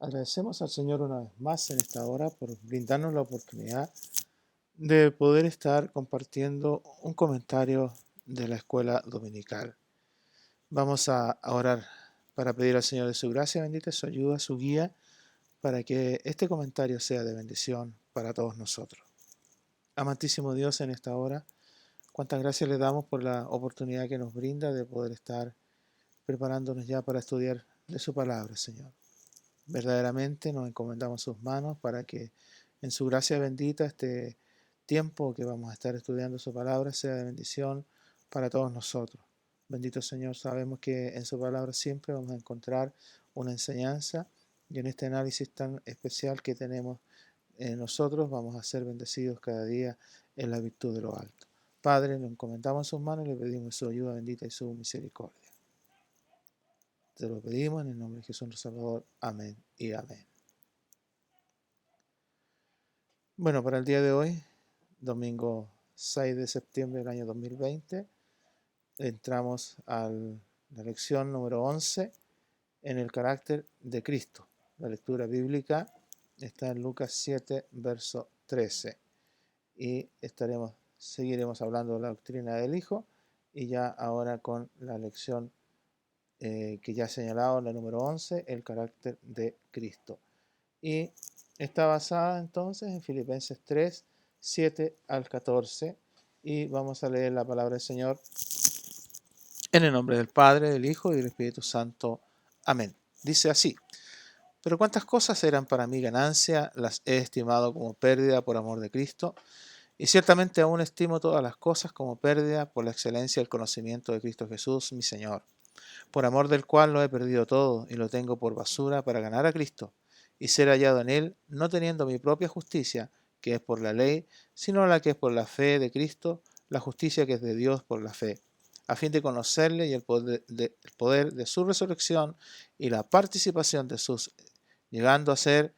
Agradecemos al Señor una vez más en esta hora por brindarnos la oportunidad de poder estar compartiendo un comentario de la escuela dominical. Vamos a orar para pedir al Señor de su gracia bendita, su ayuda, su guía, para que este comentario sea de bendición para todos nosotros. Amantísimo Dios, en esta hora, cuántas gracias le damos por la oportunidad que nos brinda de poder estar preparándonos ya para estudiar de su palabra, Señor. Verdaderamente nos encomendamos sus manos para que en su gracia bendita este tiempo que vamos a estar estudiando su palabra sea de bendición para todos nosotros. Bendito Señor, sabemos que en su palabra siempre vamos a encontrar una enseñanza y en este análisis tan especial que tenemos nosotros vamos a ser bendecidos cada día en la virtud de lo alto. Padre, nos encomendamos en sus manos y le pedimos su ayuda bendita y su misericordia. Te lo pedimos en el nombre de Jesús nuestro Salvador. Amén y amén. Bueno, para el día de hoy, domingo 6 de septiembre del año 2020, entramos a la lección número 11 en el carácter de Cristo. La lectura bíblica está en Lucas 7, verso 13. Y seguiremos hablando de la doctrina del Hijo y ya ahora con la lección que ya he señalado, la número 11, el carácter de Cristo. Y está basada entonces en Filipenses 3, 7 al 14. Y vamos a leer la palabra del Señor en el nombre del Padre, del Hijo y del Espíritu Santo. Amén. Dice así: pero cuántas cosas eran para mí ganancia, las he estimado como pérdida por amor de Cristo. Y ciertamente aún estimo todas las cosas como pérdida por la excelencia del conocimiento de Cristo Jesús, mi Señor, por amor del cual lo he perdido todo y lo tengo por basura para ganar a Cristo y ser hallado en él, no teniendo mi propia justicia, que es por la ley, sino la que es por la fe de Cristo, la justicia que es de Dios por la fe, a fin de conocerle y el poder de su resurrección y la participación de sus, llegando a ser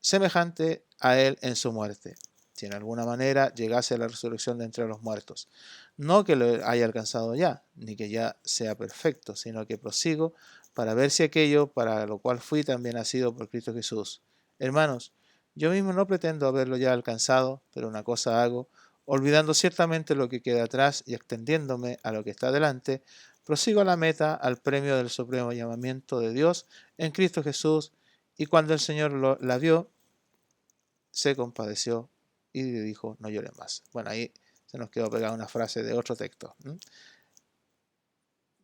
semejante a él en su muerte, si en alguna manera llegase a la resurrección de entre los muertos. No que lo haya alcanzado ya, ni que ya sea perfecto, sino que prosigo para ver si aquello para lo cual fui también ha sido por Cristo Jesús. Hermanos, yo mismo no pretendo haberlo ya alcanzado, pero una cosa hago, olvidando ciertamente lo que queda atrás y extendiéndome a lo que está delante, prosigo a la meta, al premio del supremo llamamiento de Dios en Cristo Jesús. Y cuando el Señor la vio, se compadeció y dijo: no llores más. Bueno, ahí se nos quedó pegada una frase de otro texto.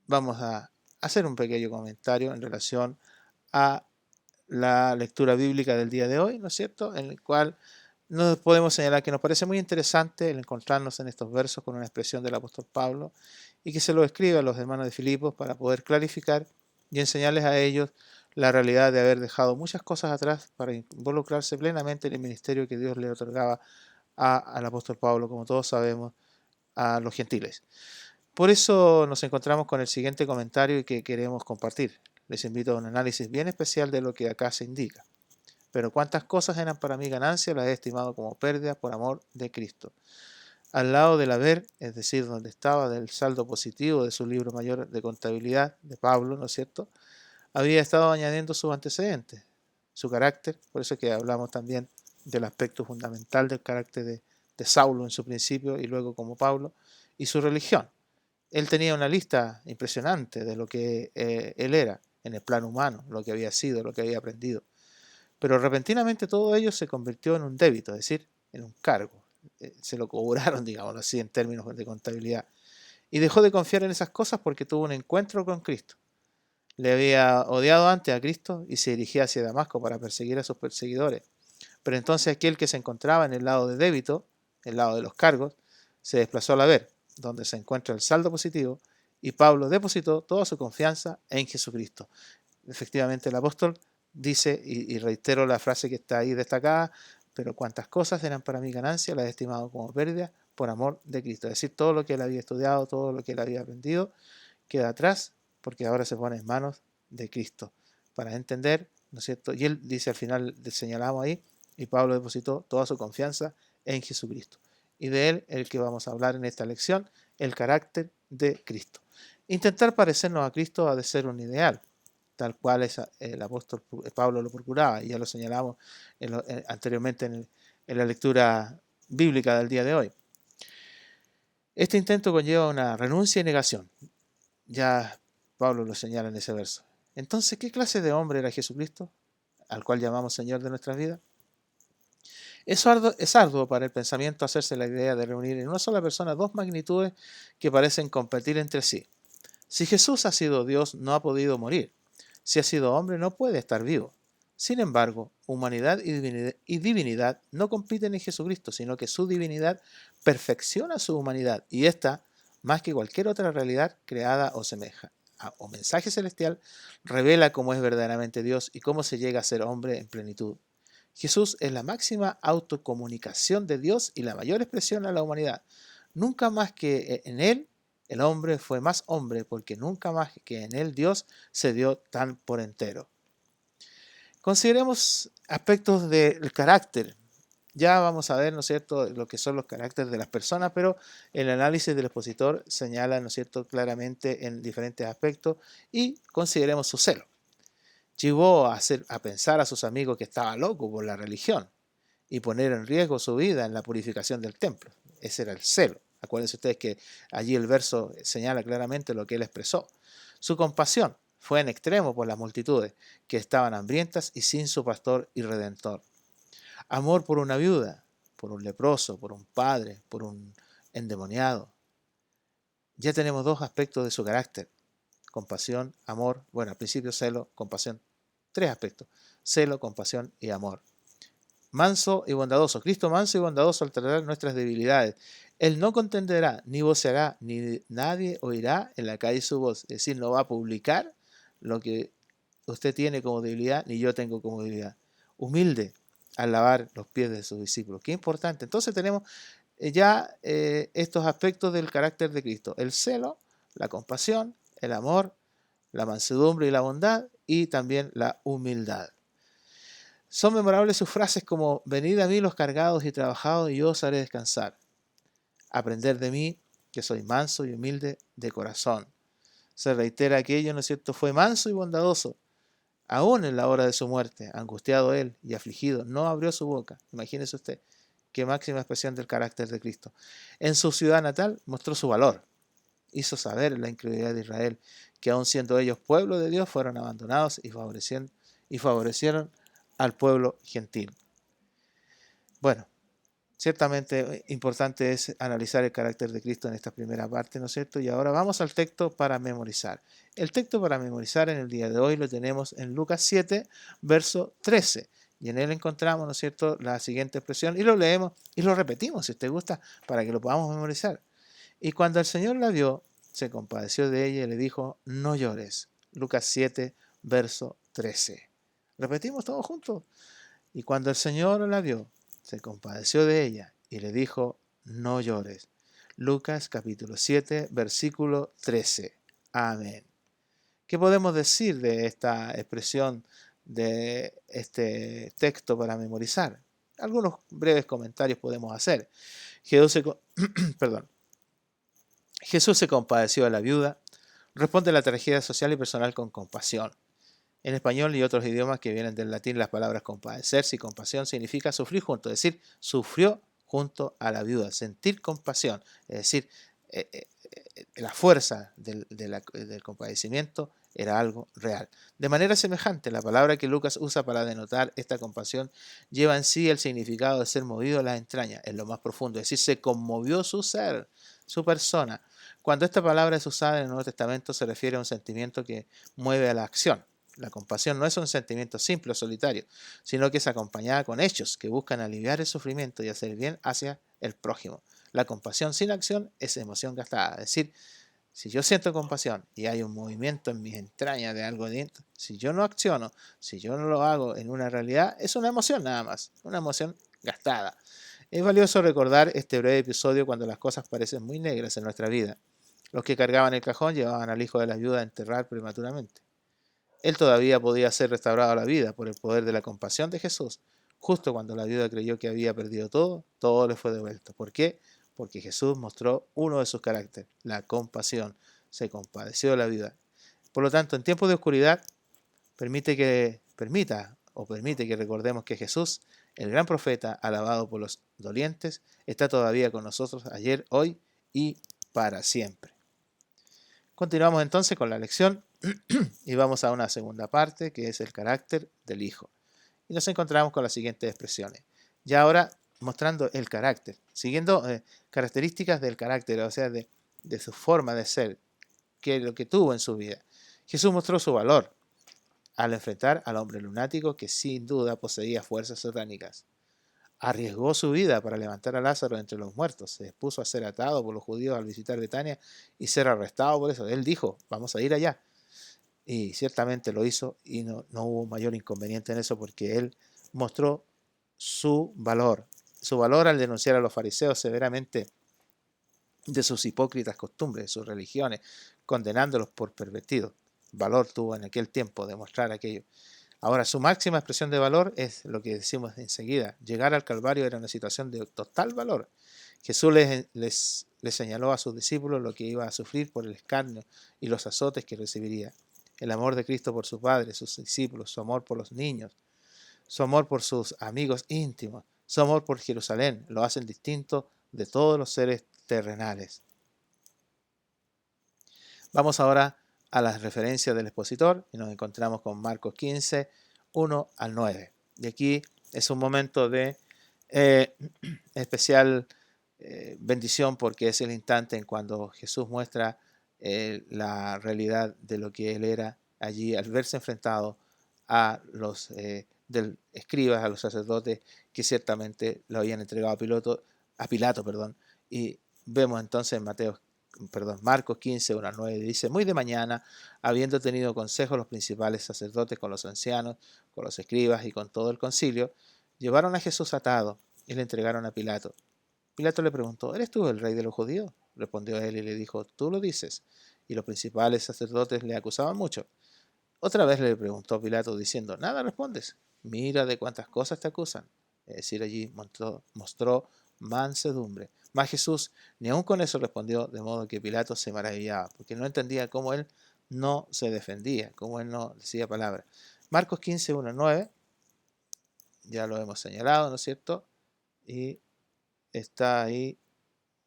Vamos a hacer un pequeño comentario en relación a la lectura bíblica del día de hoy, ¿no es cierto?, en el cual nos podemos señalar que nos parece muy interesante el encontrarnos en estos versos con una expresión del apóstol Pablo y que se lo escribe a los hermanos de Filipos para poder clarificar y enseñarles a ellos la realidad de haber dejado muchas cosas atrás para involucrarse plenamente en el ministerio que Dios le otorgaba al apóstol Pablo, como todos sabemos, a los gentiles. Por eso nos encontramos con el siguiente comentario que queremos compartir. Les invito a un análisis bien especial de lo que acá se indica. Pero cuántas cosas eran para mí ganancia, las he estimado como pérdida por amor de Cristo. Al lado del haber, es decir, donde estaba del saldo positivo de su libro mayor de contabilidad de Pablo, ¿no es cierto?, había estado añadiendo sus antecedentes, su carácter. Por eso es que hablamos también del aspecto fundamental del carácter de Saulo en su principio y luego como Pablo, y su religión. Él tenía una lista impresionante de lo que él era en el plano humano, lo que había sido, lo que había aprendido. Pero repentinamente todo ello se convirtió en un débito, es decir, en un cargo. Se lo cobraron, digamos así, en términos de contabilidad. Y dejó de confiar en esas cosas porque tuvo un encuentro con Cristo. Le había odiado antes a Cristo y se dirigía hacia Damasco para perseguir a sus perseguidores. Pero entonces aquel que se encontraba en el lado de débito, el lado de los cargos, se desplazó al haber, donde se encuentra el saldo positivo, y Pablo depositó toda su confianza en Jesucristo. Efectivamente, el apóstol dice, y reitero la frase que está ahí destacada: pero cuantas cosas eran para mi ganancia, las he estimado como pérdida por amor de Cristo. Es decir, todo lo que él había estudiado, todo lo que él había aprendido, queda atrás, porque ahora se pone en manos de Cristo para entender, ¿no es cierto? Y él dice al final, señalamos ahí, y Pablo depositó toda su confianza en Jesucristo. Y de él el que vamos a hablar en esta lección, el carácter de Cristo. Intentar parecernos a Cristo ha de ser un ideal. tal cual el apóstol Pablo lo procuraba, y ya lo señalamos anteriormente en la lectura bíblica del día de hoy. Este intento conlleva una renuncia y negación. Ya Pablo lo señala en ese verso. Entonces, ¿qué clase de hombre era Jesucristo, al cual llamamos Señor de nuestras vidas? Es arduo para el pensamiento hacerse la idea de reunir en una sola persona dos magnitudes que parecen competir entre sí. Si Jesús ha sido Dios, no ha podido morir. Si ha sido hombre, no puede estar vivo. Sin embargo, humanidad y divinidad no compiten en Jesucristo, sino que su divinidad perfecciona su humanidad, y ésta, más que cualquier otra realidad creada o mensaje celestial, revela cómo es verdaderamente Dios y cómo se llega a ser hombre en plenitud. Jesús es la máxima autocomunicación de Dios y la mayor expresión a la humanidad. Nunca más que en Él el hombre fue más hombre, porque nunca más que en Él Dios se dio tan por entero. Consideremos aspectos del carácter. Ya vamos a ver, ¿no es cierto?, lo que son los caracteres de las personas, pero el análisis del expositor señala, ¿no es cierto?, claramente en diferentes aspectos, y consideremos su celo. Llevó a pensar a sus amigos que estaba loco por la religión y poner en riesgo su vida en la purificación del templo. Ese era el celo. Acuérdense ustedes que allí el verso señala claramente lo que él expresó. Su compasión fue en extremo por las multitudes que estaban hambrientas y sin su pastor y redentor. Amor por una viuda, por un leproso, por un padre, por un endemoniado. Ya tenemos dos aspectos de su carácter: compasión, amor. Bueno, al principio celo, compasión. Tres aspectos: celo, compasión y amor. Manso y bondadoso. Cristo manso y bondadoso al tratar nuestras debilidades. Él no contenderá, ni voceará, ni nadie oirá en la calle su voz. Es decir, no va a publicar lo que usted tiene como debilidad, ni yo tengo como debilidad. Humilde al lavar los pies de sus discípulos. Qué importante. Entonces tenemos ya estos aspectos del carácter de Cristo: el celo, la compasión, el amor, la mansedumbre y la bondad, y también la humildad. Son memorables sus frases como: venid a mí los cargados y trabajados, y yo os haré descansar. Aprender de mí, que soy manso y humilde de corazón. Se reitera aquello, ¿no es cierto? Fue manso y bondadoso, aún en la hora de su muerte, angustiado él y afligido, no abrió su boca. Imagínese usted, qué máxima expresión del carácter de Cristo. En su ciudad natal mostró su valor. Hizo saber la incredulidad de Israel, que aun siendo ellos pueblo de Dios, fueron abandonados y favorecieron al pueblo gentil. Bueno, ciertamente importante es analizar el carácter de Cristo en esta primera parte, ¿no es cierto? Y ahora vamos al texto para memorizar. El texto para memorizar en el día de hoy lo tenemos en Lucas 7, verso 13. Y en él encontramos, ¿no es cierto?, la siguiente expresión, y lo leemos y lo repetimos, si usted gusta, para que lo podamos memorizar. Y cuando el Señor la vio, se compadeció de ella y le dijo: no llores. Lucas 7, verso 13. Repetimos todos juntos. Y cuando el Señor la vio, se compadeció de ella y le dijo: no llores. Lucas capítulo 7, versículo 13. Amén. ¿Qué podemos decir de esta expresión, de este texto para memorizar? Algunos breves comentarios podemos hacer. Perdón. Jesús se compadeció de la viuda, responde a la tragedia social y personal con compasión. En español y otros idiomas que vienen del latín, las palabras compadecerse y compasión significa sufrir junto, es decir, sufrió junto a la viuda, sentir compasión, es decir, la fuerza del compadecimiento era algo real. De manera semejante, la palabra que Lucas usa para denotar esta compasión lleva en sí el significado de ser movido a las entrañas, en lo más profundo, es decir, se conmovió su ser, su persona. Cuando esta palabra es usada en el Nuevo Testamento, se refiere a un sentimiento que mueve a la acción. La compasión no es un sentimiento simple o solitario, sino que es acompañada con hechos que buscan aliviar el sufrimiento y hacer bien hacia el prójimo. La compasión sin acción es emoción gastada. Es decir, si yo siento compasión y hay un movimiento en mis entrañas de algo dentro, si yo no acciono, si yo no lo hago en una realidad, es una emoción nada más, una emoción gastada. Es valioso recordar este breve episodio cuando las cosas parecen muy negras en nuestra vida. Los que cargaban el cajón llevaban al hijo de la viuda a enterrar prematuramente. Él todavía podía ser restaurado a la vida por el poder de la compasión de Jesús. Justo cuando la viuda creyó que había perdido todo, todo le fue devuelto. ¿Por qué? Porque Jesús mostró uno de sus caracteres, la compasión. Se compadeció de la viuda. Por lo tanto, en tiempos de oscuridad, permite que recordemos que Jesús, el gran profeta, alabado por los dolientes, está todavía con nosotros ayer, hoy y para siempre. Continuamos entonces con la lección y vamos a una segunda parte que es el carácter del Hijo. Y nos encontramos con las siguientes expresiones. Ya ahora mostrando el carácter, siguiendo características del carácter, o sea, de su forma de ser, que lo que tuvo en su vida. Jesús mostró su valor al enfrentar al hombre lunático que sin duda poseía fuerzas satánicas. Arriesgó su vida para levantar a Lázaro entre los muertos. Se dispuso a ser atado por los judíos al visitar Betania y ser arrestado por eso. Él dijo, vamos a ir allá. Y ciertamente lo hizo y no hubo mayor inconveniente en eso porque él mostró su valor al denunciar a los fariseos severamente de sus hipócritas costumbres, de sus religiones, condenándolos por pervertidos. Valor tuvo en aquel tiempo de mostrar aquello. Ahora, su máxima expresión de valor es lo que decimos enseguida. Llegar al Calvario era una situación de total valor. Jesús les señaló a sus discípulos lo que iba a sufrir por el escarnio y los azotes que recibiría. El amor de Cristo por su Padre, sus discípulos, su amor por los niños, su amor por sus amigos íntimos, su amor por Jerusalén, lo hacen distinto de todos los seres terrenales. Vamos ahora a las referencias del expositor y nos encontramos con Marcos 15, 1 al 9. Y aquí es un momento de especial bendición porque es el instante en cuando Jesús muestra la realidad de lo que él era allí al verse enfrentado a los escribas, a los sacerdotes que ciertamente lo habían entregado a Pilato, y vemos entonces en Marcos 15, 1 al 9, dice, muy de mañana, habiendo tenido consejo los principales sacerdotes con los ancianos, con los escribas y con todo el concilio, llevaron a Jesús atado y le entregaron a Pilato. Pilato le preguntó, ¿eres tú el rey de los judíos? Respondió él y le dijo, tú lo dices. Y los principales sacerdotes le acusaban mucho. Otra vez le preguntó Pilato diciendo, nada respondes. Mira de cuántas cosas te acusan. Es decir, allí mostró mansedumbre. Mas Jesús ni aun con eso respondió, de modo que Pilato se maravillaba, porque no entendía cómo él no se defendía, cómo él no decía palabra. Marcos 15, 1 al 9, ya lo hemos señalado, ¿no es cierto? Y está ahí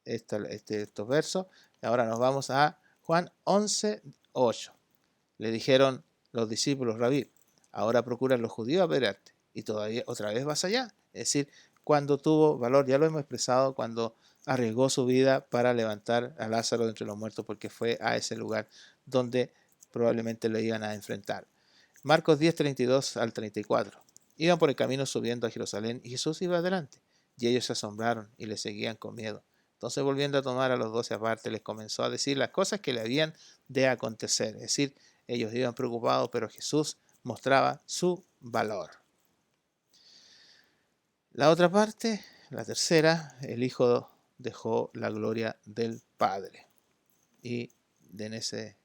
estos versos. Ahora nos vamos a Juan 11, 8. Le dijeron los discípulos, Rabí, ahora procuran los judíos apedrearte y todavía otra vez vas allá. Es decir, cuando tuvo valor, ya lo hemos expresado, cuando arriesgó su vida para levantar a Lázaro de entre los muertos porque fue a ese lugar donde probablemente lo iban a enfrentar. Marcos 10, 32 al 34. Iban por el camino subiendo a Jerusalén y Jesús iba adelante. Y ellos se asombraron y le seguían con miedo. Entonces, volviendo a tomar a los 12 aparte, les comenzó a decir las cosas que le habían de acontecer. Es decir, ellos iban preocupados, pero Jesús mostraba su valor. La otra parte, la tercera, el Hijo dejó la gloria del Padre. Y en este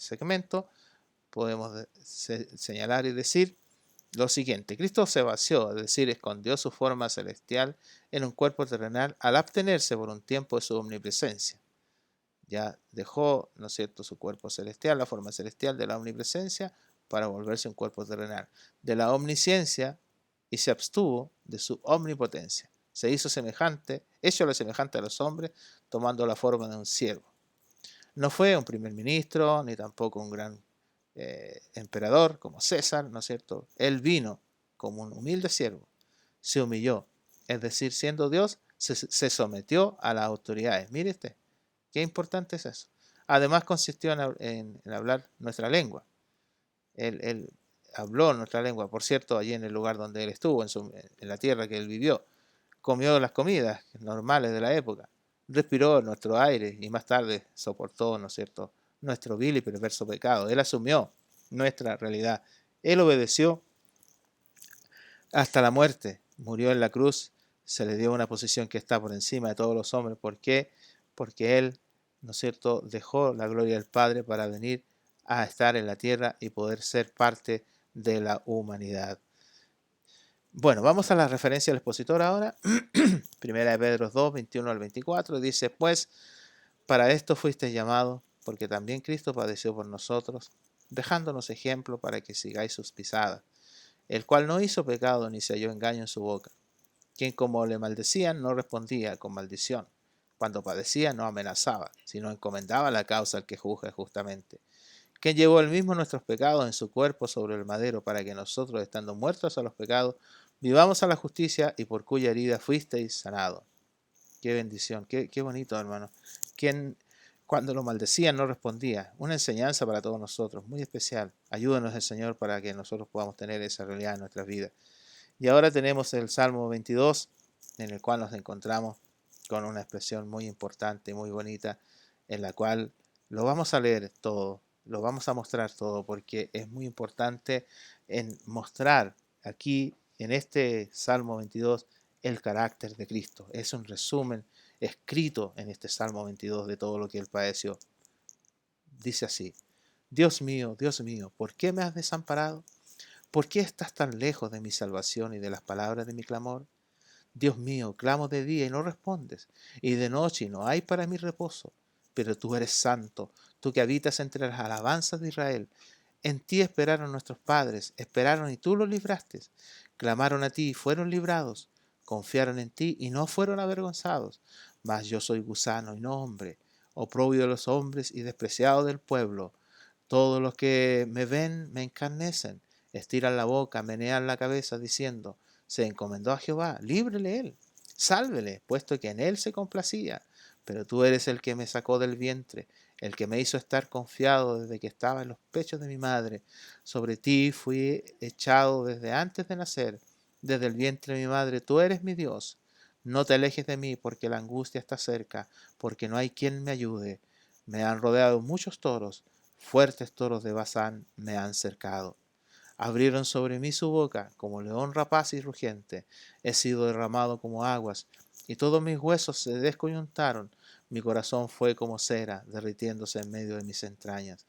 segmento podemos señalar y decir lo siguiente. Cristo se vació, es decir, escondió su forma celestial en un cuerpo terrenal al abstenerse por un tiempo de su omnipresencia. Ya dejó, ¿no es cierto?, su cuerpo celestial, la forma celestial de la omnipresencia, para volverse un cuerpo terrenal. De la omnisciencia y se abstuvo de su omnipotencia. Se hizo semejante a los hombres, tomando la forma de un siervo. No fue un primer ministro, ni tampoco un gran emperador como César, ¿no es cierto? Él vino como un humilde siervo, se humilló, es decir, siendo Dios, se sometió a las autoridades. Mire usted, qué importante es eso. Además consistió en hablar nuestra lengua. Él habló nuestra lengua, por cierto, allí en el lugar donde él estuvo, en la tierra que él vivió. Comió las comidas normales de la época, respiró nuestro aire y más tarde soportó, ¿no es cierto?, nuestro vil y perverso pecado. Él asumió nuestra realidad. Él obedeció hasta la muerte. Murió en la cruz. Se le dio una posición que está por encima de todos los hombres. ¿Por qué? Porque Él, ¿no es cierto?, dejó la gloria del Padre para venir a estar en la tierra y poder ser parte de la humanidad. Bueno, vamos a la referencia del expositor ahora. Primera de Pedro 2, 21 al 24. Dice, pues, para esto fuiste llamado, porque también Cristo padeció por nosotros, dejándonos ejemplo para que sigáis sus pisadas, el cual no hizo pecado ni se halló engaño en su boca, quien como le maldecían no respondía con maldición, cuando padecía no amenazaba, sino encomendaba la causa al que juzga justamente, quien llevó él mismo nuestros pecados en su cuerpo sobre el madero, para que nosotros, estando muertos a los pecados, vivamos a la justicia, y por cuya herida fuisteis sanados. Qué bendición, qué bonito, hermano. Quien cuando lo maldecían no respondía. Una enseñanza para todos nosotros, muy especial. Ayúdanos el Señor para que nosotros podamos tener esa realidad en nuestras vidas. Y ahora tenemos el Salmo 22, en el cual nos encontramos con una expresión muy importante, muy bonita, en la cual lo vamos a leer todo, lo vamos a mostrar todo, porque es muy importante en mostrar aquí, en este Salmo 22, el carácter de Cristo. Es un resumen escrito en este Salmo 22 de todo lo que él padeció. Dice así: Dios mío, ¿por qué me has desamparado? ¿Por qué estás tan lejos de mi salvación y de las palabras de mi clamor? Dios mío, clamo de día y no respondes, y de noche y no hay para mí reposo. Pero tú eres santo, tú que habitas entre las alabanzas de Israel. En ti esperaron nuestros padres, esperaron y tú los libraste. Clamaron a ti y fueron librados. Confiaron en ti y no fueron avergonzados. Mas yo soy gusano y no hombre, oprobio de los hombres y despreciado del pueblo. Todos los que me ven me encarnecen, estiran la boca, menean la cabeza, diciendo: se encomendó a Jehová, líbrele él, sálvele, puesto que en él se complacía. Pero tú eres el que me sacó del vientre, el que me hizo estar confiado desde que estaba en los pechos de mi madre. Sobre ti fui echado desde antes de nacer, desde el vientre de mi madre. Tú eres mi Dios. No te alejes de mí, porque la angustia está cerca, porque no hay quien me ayude. Me han rodeado muchos toros, fuertes toros de Basán me han cercado. Abrieron sobre mí su boca como león rapaz y rugiente. He sido derramado como aguas, y todos mis huesos se descoyuntaron. Mi corazón fue como cera, derritiéndose en medio de mis entrañas.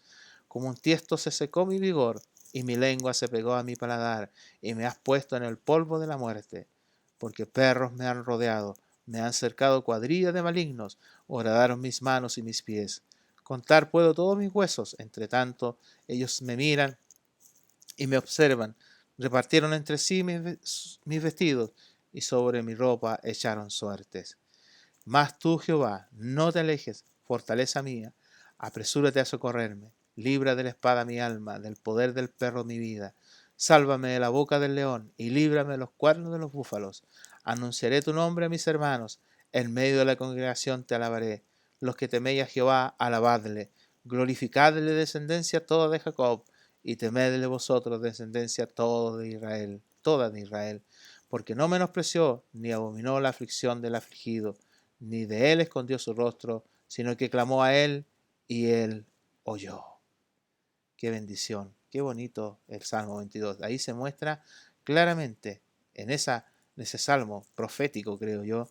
Como un tiesto se secó mi vigor, y mi lengua se pegó a mi paladar, y me has puesto en el polvo de la muerte. Porque perros me han rodeado, me han cercado cuadrillas de malignos, horadaron mis manos y mis pies. Contar puedo todos mis huesos, entre tanto ellos me miran y me observan. Repartieron entre sí mis vestidos, y sobre mi ropa echaron suertes. Mas tú, Jehová, no te alejes, fortaleza mía, apresúrate a socorrerme. Libra de la espada mi alma, del poder del perro mi vida. Sálvame de la boca del león, y líbrame de los cuernos de los búfalos. Anunciaré tu nombre a mis hermanos, en medio de la congregación te alabaré. Los que teméis a Jehová, alabadle. Glorificadle descendencia toda de Jacob, y temedle vosotros descendencia toda de Israel, porque no menospreció ni abominó la aflicción del afligido, ni de él escondió su rostro, sino que clamó a él y él oyó. Qué bendición, qué bonito el Salmo 22. Ahí se muestra claramente en ese salmo profético, creo yo,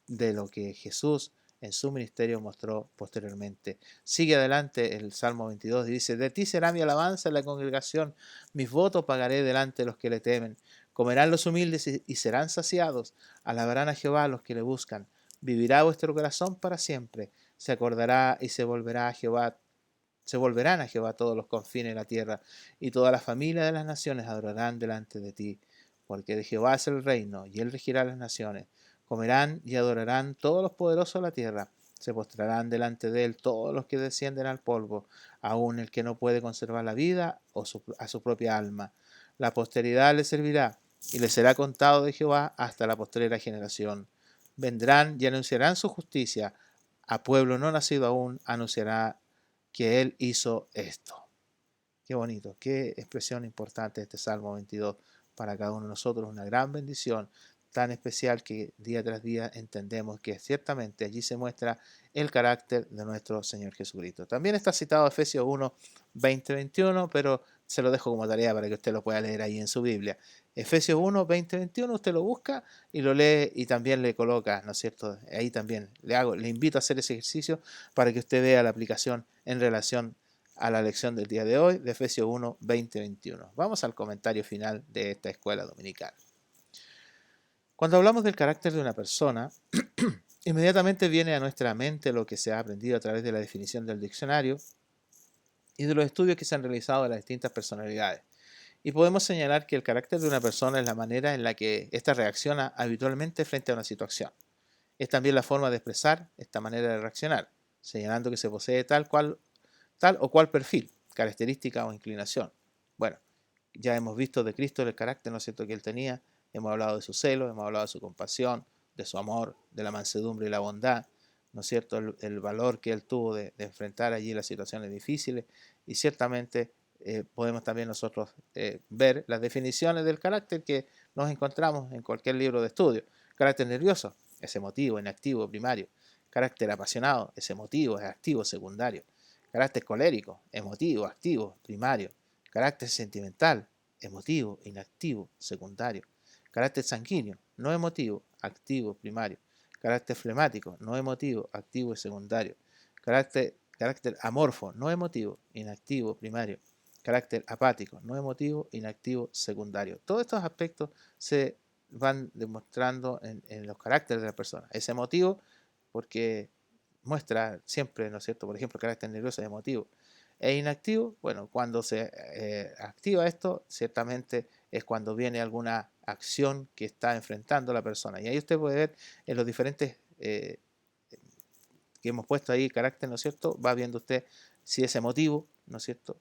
de lo que Jesús en su ministerio mostró posteriormente. Sigue adelante el Salmo 22 y dice: de ti será mi alabanza en la congregación, mis votos pagaré delante de los que le temen. Comerán los humildes y serán saciados, alabarán a Jehová los que le buscan. Vivirá vuestro corazón para siempre, se acordará y se volverán a Jehová todos los confines de la tierra, y todas las familias de las naciones adorarán delante de ti, porque de Jehová es el reino, y él regirá las naciones. Comerán y adorarán todos los poderosos de la tierra, se postrarán delante de él todos los que descienden al polvo, aun el que no puede conservar la vida a su propia alma. La posteridad le servirá, y le será contado de Jehová hasta la postrera generación. Vendrán y anunciarán su justicia, a pueblo no nacido aún anunciará que él hizo esto. Qué bonito, qué expresión importante este Salmo 22 para cada uno de nosotros, una gran bendición tan especial que día tras día entendemos que ciertamente allí se muestra el carácter de nuestro Señor Jesucristo. También está citado Efesios 1, 20-21, pero se lo dejo como tarea para que usted lo pueda leer ahí en su Biblia. Efesios 1, 20-21, usted lo busca y lo lee y también le coloca, ¿no es cierto? Ahí también le invito a hacer ese ejercicio para que usted vea la aplicación en relación a la lección del día de hoy de Efesios 1, 20-21. Vamos al comentario final de esta escuela dominical. Cuando hablamos del carácter de una persona, inmediatamente viene a nuestra mente lo que se ha aprendido a través de la definición del diccionario, y de los estudios que se han realizado de las distintas personalidades. Y podemos señalar que el carácter de una persona es la manera en la que ésta reacciona habitualmente frente a una situación. Es también la forma de expresar esta manera de reaccionar, señalando que se posee tal o cual perfil, característica o inclinación. Bueno, ya hemos visto de Cristo el carácter, ¿no es cierto?, que él tenía. Hemos hablado de su celo, hemos hablado de su compasión, de su amor, de la mansedumbre y la bondad, ¿no es cierto?, el valor que él tuvo de enfrentar allí las situaciones difíciles. Y ciertamente podemos también nosotros ver las definiciones del carácter que nos encontramos en cualquier libro de estudio. Carácter nervioso es emotivo, inactivo, primario. Carácter apasionado es emotivo, es activo, secundario. Carácter colérico, emotivo, activo, primario. Carácter sentimental, emotivo, inactivo, secundario. Carácter sanguíneo, no emotivo, activo, primario. Carácter flemático, no emotivo, activo y secundario. Carácter amorfo, no emotivo, inactivo, primario. Carácter apático, no emotivo, inactivo, secundario. Todos estos aspectos se van demostrando en los caracteres de la persona. Es emotivo porque muestra siempre, ¿no es cierto? Por ejemplo, el carácter nervioso es emotivo. E inactivo, bueno, cuando se activa esto, ciertamente es cuando viene alguna acción que está enfrentando la persona. Y ahí usted puede ver en los diferentes que hemos puesto ahí carácter, ¿no es cierto? Va viendo usted si es emotivo, ¿no es cierto?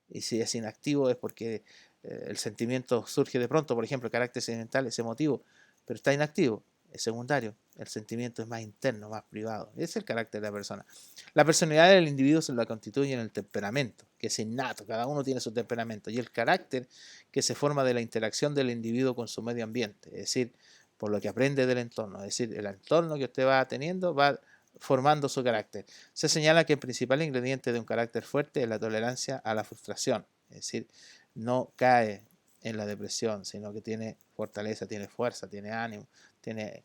Y si es inactivo es porque el sentimiento surge de pronto. Por ejemplo, el carácter sentimental es emotivo, pero está inactivo, es secundario. El sentimiento es más interno, más privado. Ese es el carácter de la persona. La personalidad del individuo se la constituye en el temperamento, que es innato. Cada uno tiene su temperamento. Y el carácter que se forma de la interacción del individuo con su medio ambiente. Es decir, por lo que aprende del entorno. Es decir, el entorno que usted va teniendo va formando su carácter. Se señala que el principal ingrediente de un carácter fuerte es la tolerancia a la frustración, es decir, no cae en la depresión, sino que tiene fortaleza, tiene fuerza, tiene ánimo, tiene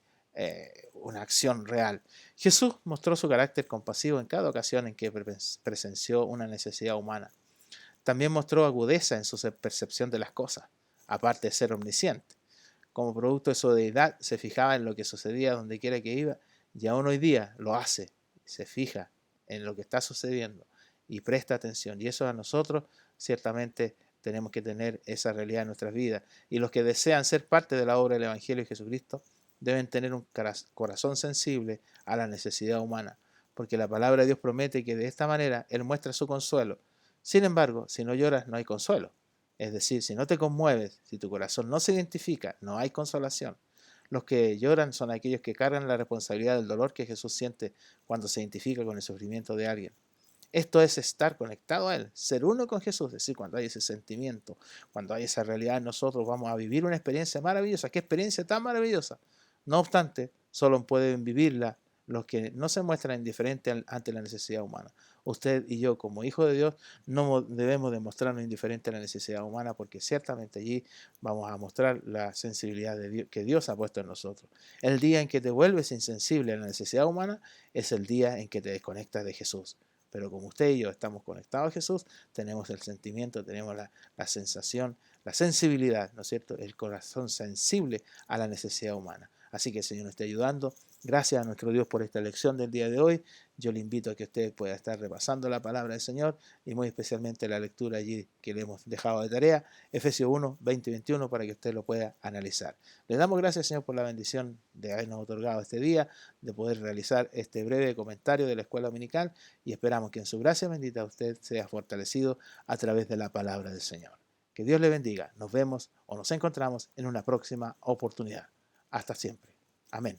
una acción real. Jesús mostró su carácter compasivo en cada ocasión en que presenció una necesidad humana. También mostró agudeza en su percepción de las cosas, aparte de ser omnisciente. Como producto de su deidad, se fijaba en lo que sucedía donde quiera que iba, y aún hoy día lo hace, se fija en lo que está sucediendo y presta atención. Y eso a nosotros ciertamente tenemos que tener esa realidad en nuestras vidas. Y los que desean ser parte de la obra del Evangelio de Jesucristo deben tener un corazón sensible a la necesidad humana, porque la palabra de Dios promete que de esta manera Él muestra su consuelo. Sin embargo, si no lloras, no hay consuelo. Es decir, si no te conmueves, si tu corazón no se identifica, no hay consolación. Los que lloran son aquellos que cargan la responsabilidad del dolor que Jesús siente cuando se identifica con el sufrimiento de alguien. Esto es estar conectado a Él, ser uno con Jesús, es decir, cuando hay ese sentimiento, cuando hay esa realidad, nosotros vamos a vivir una experiencia maravillosa. ¿Qué experiencia tan maravillosa? No obstante, solo pueden vivirla los que no se muestran indiferentes ante la necesidad humana. Usted y yo, como hijos de Dios, no debemos demostrarnos indiferentes a la necesidad humana, porque ciertamente allí vamos a mostrar la sensibilidad de Dios, que Dios ha puesto en nosotros. El día en que te vuelves insensible a la necesidad humana es el día en que te desconectas de Jesús. Pero como usted y yo estamos conectados a Jesús, tenemos el sentimiento, tenemos la sensación, la sensibilidad, ¿no es cierto? El corazón sensible a la necesidad humana. Así que el Señor nos esté ayudando. Gracias a nuestro Dios por esta lección del día de hoy. Yo le invito a que usted pueda estar repasando la palabra del Señor y muy especialmente la lectura allí que le hemos dejado de tarea, Efesios 1, 20 y 21, para que usted lo pueda analizar. Le damos gracias, Señor, por la bendición de habernos otorgado este día, de poder realizar este breve comentario de la escuela dominical, y esperamos que en su gracia bendita usted sea fortalecido a través de la palabra del Señor. Que Dios le bendiga. Nos vemos o nos encontramos en una próxima oportunidad. Hasta siempre. Amén.